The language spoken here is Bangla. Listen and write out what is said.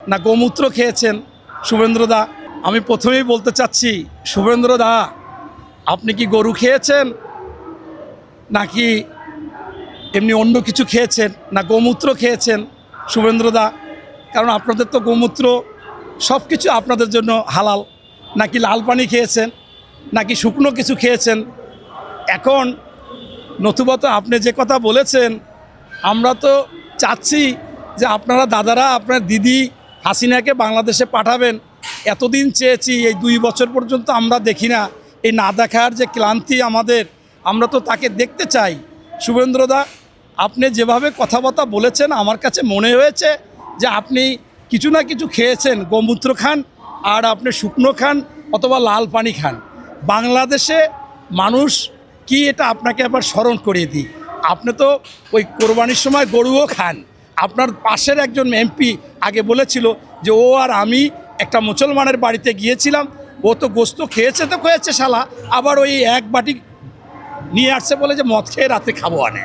না গোমূত্র খেয়েছেন শুভেন্দ্রদা? আমি প্রথমেই বলতে চাচ্ছি, শুভেন্দ্রদা আপনি কি গরু খেয়েছেন নাকি এমনি অন্য কিছু খেয়েছেন, না গোমূত্র খেয়েছেন শুভেন্দ্রদা? কারণ আপনাদের তো গোমূত্র সব কিছু আপনাদের জন্য হালাল। নাকি লাল পানি খেয়েছেন, নাকি শুকনো কিছু খেয়েছেন? এখন নতুবা তো আপনি যে কথা বলেছেন, আমরা তো চাচ্ছি যে আপনারা দাদারা আপনার দিদি হাসিনাকে বাংলাদেশে পাঠাবেন। এতদিন চেয়েছি, এই 2 বছর পর্যন্ত আমরা দেখি না। এই না দেখার যে ক্লান্তি আমাদের, আমরা তো তাকে দেখতে চাই। শুভেন্দ্রদা আপনি যেভাবে কথাবার্তা বলেছেন, আমার কাছে মনে হয়েছে যে আপনি কিছু না কিছু খেয়েছেন। গোমূত্র খান, আর আপনি শুকনো খান অথবা লাল পানি খান। বাংলাদেশে মানুষ কি, এটা আপনাকে আবার স্মরণ করিয়ে দিই, আপনি তো ওই কোরবানির সময় গরুও খান। আপনার পাশের একজন এমপি আগে বলেছিল যে ও আর আমি একটা মুসলমানের বাড়িতে গিয়েছিলাম, ও তো গোস্ত খেয়েছে তো খেয়েছে শালা, আবার ওই এক বাটি নিয়ে আসছে বলে যে মদ খেয়ে রাতে খাবো আনে।